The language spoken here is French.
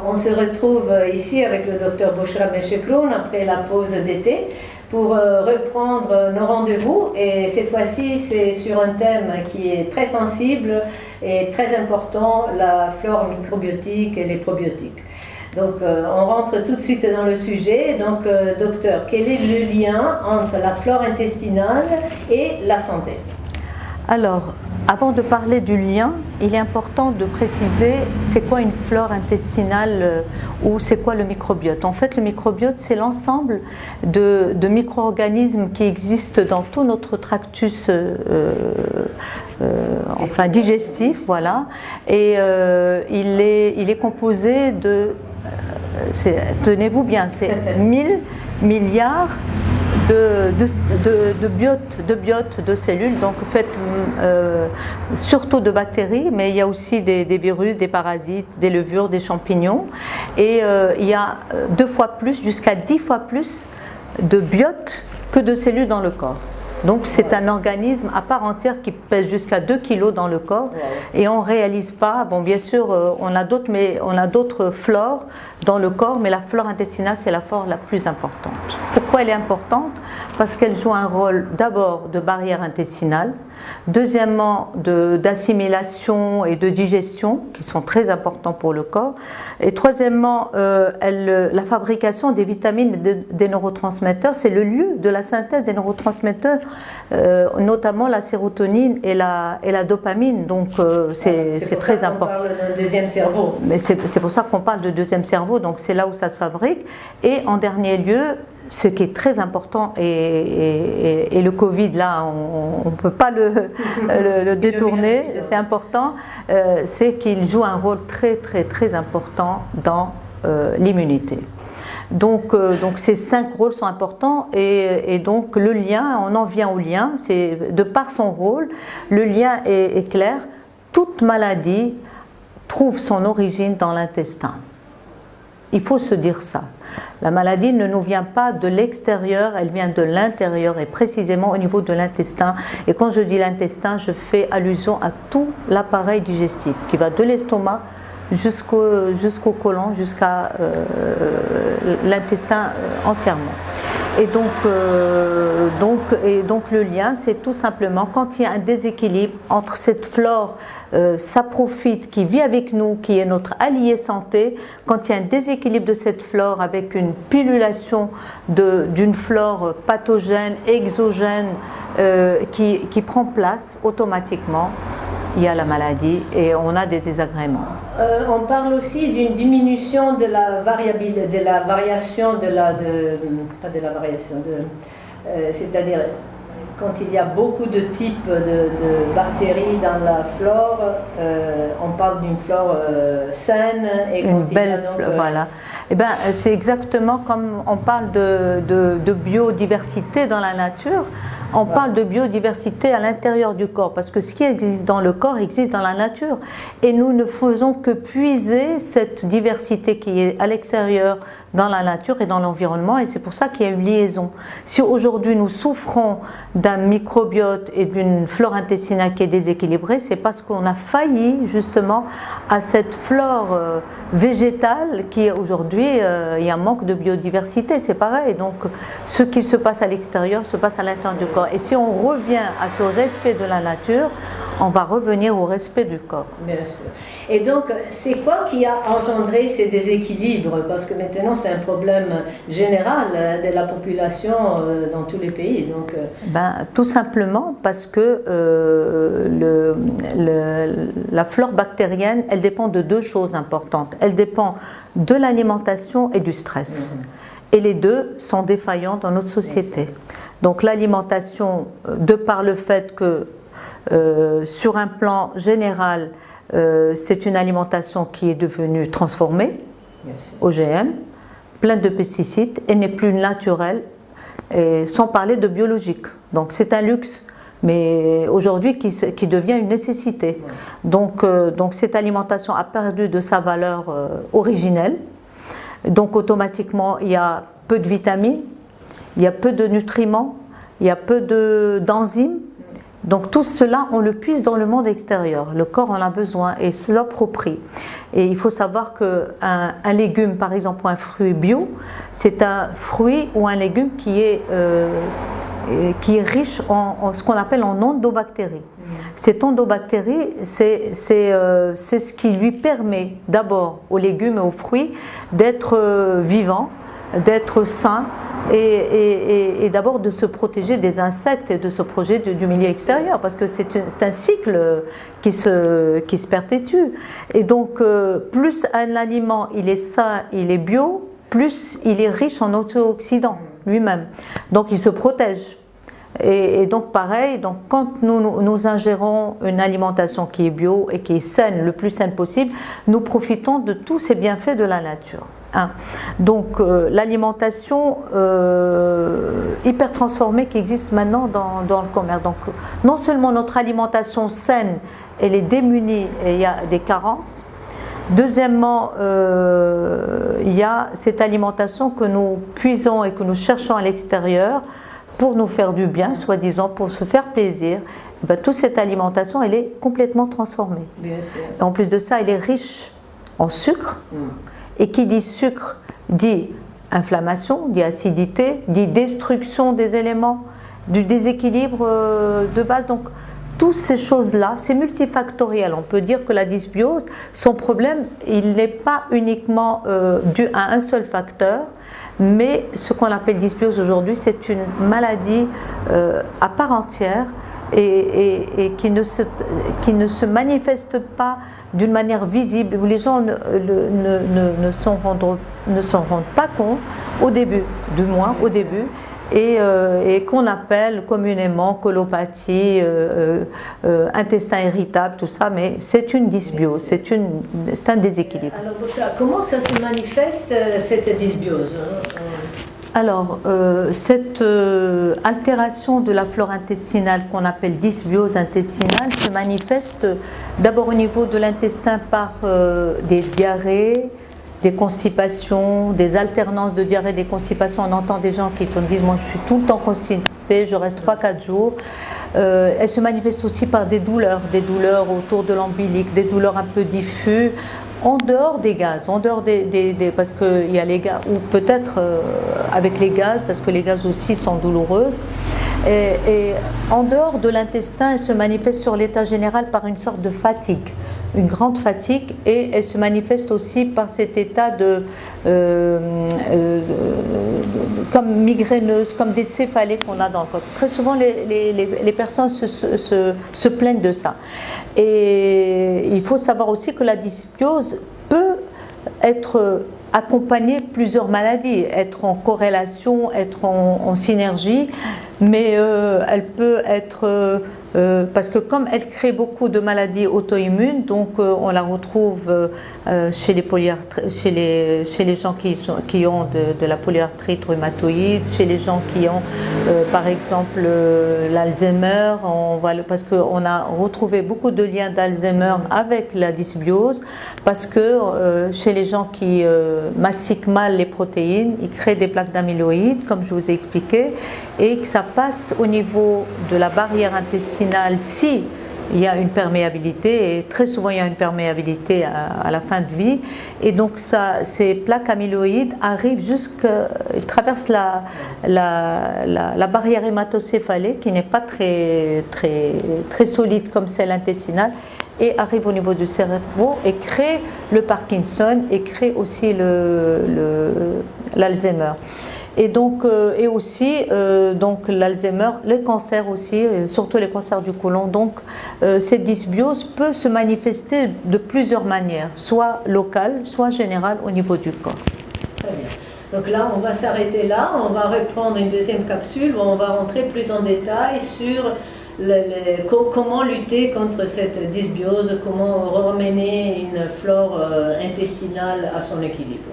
On se retrouve ici avec le docteur Bouchra Meshekroun après la pause d'été pour reprendre nos rendez-vous, et cette fois-ci c'est sur un thème qui est très sensible et très important, la flore microbiotique et les probiotiques. Donc on rentre tout de suite dans le sujet. Donc docteur, quel est le lien entre la flore intestinale et la santé? Alors, avant de parler du lien, il est important de préciser c'est quoi une flore intestinale ou c'est quoi le microbiote. En fait, le microbiote, c'est l'ensemble de micro-organismes qui existent dans tout notre tractus digestif, voilà. Et il est composé de, tenez-vous bien, c'est 1000 milliards de biotes de cellules, donc faites surtout de bactéries, mais il y a aussi des virus, des parasites, des levures, des champignons, et il y a 2 fois plus, jusqu'à 10 fois plus de biotes que de cellules dans le corps. Donc c'est un organisme à part entière qui pèse jusqu'à 2 kg dans le corps, et on ne réalise pas, bon bien sûr on a d'autres flores dans le corps, mais la flore intestinale c'est la flore la plus importante. Pourquoi elle est importante? Parce qu'elle joue un rôle d'abord de barrière intestinale, deuxièmement d'assimilation et de digestion qui sont très importants pour le corps, et troisièmement la fabrication des vitamines et des neurotransmetteurs, c'est le lieu de la synthèse des neurotransmetteurs, notamment la sérotonine et la dopamine, donc c'est très important. On parle d'un deuxième cerveau. Mais c'est pour ça qu'on parle de deuxième cerveau, donc c'est là où ça se fabrique. Et en dernier lieu, ce qui est très important, et le Covid là on ne peut pas le détourner, c'est important, c'est qu'il joue un rôle très important dans l'immunité. Donc ces 5 rôles sont importants, et donc le lien, on en vient au lien, c'est de par son rôle, le lien est clair. Toute maladie trouve son origine dans l'intestin. Il faut se dire ça. La maladie ne nous vient pas de l'extérieur, elle vient de l'intérieur, et précisément au niveau de l'intestin. Et quand je dis l'intestin, je fais allusion à tout l'appareil digestif qui va de l'estomac jusqu'au côlon, jusqu'à l'intestin entièrement. Et donc le lien, c'est tout simplement quand il y a un déséquilibre entre cette flore saprophite qui vit avec nous, qui est notre allié santé, quand il y a un déséquilibre de cette flore avec une pullulation d'une flore pathogène, exogène, qui prend place automatiquement, il y a la maladie et on a des désagréments. On parle aussi d'une diminution de la variabilité, de la variation c'est-à-dire quand il y a beaucoup de types de bactéries dans la flore, on parle d'une flore saine et une belle flore, voilà. Eh ben, c'est exactement comme on parle de biodiversité dans la nature. On parle de biodiversité à l'intérieur du corps, parce que ce qui existe dans le corps existe dans la nature, et nous ne faisons que puiser cette diversité qui est à l'extérieur dans la nature et dans l'environnement, et c'est pour ça qu'il y a une liaison. Si aujourd'hui nous souffrons d'un microbiote et d'une flore intestinale qui est déséquilibrée, c'est parce qu'on a failli justement à cette flore végétale qui aujourd'hui, il y a un manque de biodiversité, c'est pareil. Donc ce qui se passe à l'extérieur se passe à l'intérieur du corps. Et si on revient à ce respect de la nature, on va revenir au respect du corps. Bien sûr. Et donc, c'est quoi qui a engendré ces déséquilibres? Parce que maintenant, c'est un problème général de la population dans tous les pays. Donc, tout simplement parce que la flore bactérienne, elle dépend de 2 choses importantes. Elle dépend de l'alimentation et du stress. Et les 2 sont défaillants dans notre société. Donc l'alimentation, de par le fait que sur un plan général, c'est une alimentation qui est devenue transformée, OGM, pleine de pesticides, et n'est plus naturelle, et sans parler de biologique. Donc c'est un luxe, mais aujourd'hui qui devient une nécessité. Donc cette alimentation a perdu de sa valeur originelle. Donc automatiquement il y a peu de vitamines, il y a peu de nutriments, il y a peu d'enzymes, Donc tout cela, on le puise dans le monde extérieur. Le corps en a besoin et se l'approprie. Et il faut savoir qu'un légume, par exemple, ou un fruit bio, c'est un fruit ou un légume qui est riche en ce qu'on appelle en endobactéries. Cette endobactérie, c'est ce qui lui permet d'abord aux légumes et aux fruits d'être vivants, d'être sains et d'abord de se protéger des insectes et de se protéger du milieu extérieur, parce que c'est un cycle qui se perpétue. Et donc plus un aliment il est sain, il est bio, plus il est riche en antioxydants lui-même, donc il se protège. Et donc pareil, donc quand nous ingérons une alimentation qui est bio et qui est saine, le plus saine possible, nous profitons de tous ces bienfaits de la nature. Donc l'alimentation hyper transformée qui existe maintenant dans le commerce. Donc non seulement notre alimentation saine, elle est démunie et il y a des carences. Deuxièmement, il y a cette alimentation que nous puisons et que nous cherchons à l'extérieur pour nous faire du bien, soi-disant, pour se faire plaisir. Toute cette alimentation, elle est complètement transformée. Bien sûr. Et en plus de ça, elle est riche en sucre. Et qui dit sucre dit inflammation, dit acidité, dit destruction des éléments, du déséquilibre de base. Donc, toutes ces choses-là, c'est multifactoriel. On peut dire que la dysbiose, son problème, il n'est pas uniquement dû à un seul facteur, mais ce qu'on appelle dysbiose aujourd'hui, c'est une maladie à part entière et qui ne se manifeste pas d'une manière visible, où les gens ne s'en rendent pas compte au début, du moins au début, et qu'on appelle communément colopathie, intestin irritable, tout ça, mais c'est une dysbiose, c'est un déséquilibre. Alors, Bouchra, comment ça se manifeste, cette dysbiose? Alors, cette altération de la flore intestinale qu'on appelle dysbiose intestinale se manifeste d'abord au niveau de l'intestin par des diarrhées, des constipations, des alternances de diarrhée, des constipations. On entend des gens qui te disent « moi je suis tout le temps constipée, je reste 3-4 jours ». Elle se manifeste aussi par des douleurs autour de l'ombilic, des douleurs un peu diffuses, en dehors des gaz, en dehors parce qu'il y a les gaz, ou peut-être avec les gaz, parce que les gaz aussi sont douloureuses. Et en dehors de l'intestin, elle se manifeste sur l'état général par une sorte de fatigue, une grande fatigue, et elle se manifeste aussi par cet état comme migraineuse, comme des céphalées qu'on a dans le corps. Très souvent, les personnes se plaignent de ça. Et il faut savoir aussi que la dysbiose peut être accompagner plusieurs maladies, être en corrélation, être en synergie, mais elle peut être parce que comme elle crée beaucoup de maladies auto-immunes, donc on la retrouve chez les gens qui ont de la polyarthrite rhumatoïde, chez les gens qui ont par exemple l'Alzheimer, parce qu'on a retrouvé beaucoup de liens d'Alzheimer avec la dysbiose, parce que chez les gens qui mastiquent mal les protéines, ils créent des plaques d'amyloïdes, comme je vous ai expliqué, et que ça passe au niveau de la barrière intestinale si il y a une perméabilité, et très souvent il y a une perméabilité à la fin de vie, et donc ces plaques amyloïdes arrivent traversent la barrière hématocéphalique qui n'est pas très solide comme celle intestinale, et arrive au niveau du cerveau et crée le Parkinson et crée aussi l'Alzheimer. Et donc, et aussi donc l'Alzheimer, les cancers aussi, surtout les cancers du côlon. Donc, cette dysbiose peut se manifester de plusieurs manières, soit locale, soit générale au niveau du corps. Très bien. Donc là, on va s'arrêter là. On va reprendre une deuxième capsule où on va rentrer plus en détail sur comment lutter contre cette dysbiose, comment ramener une flore intestinale à son équilibre.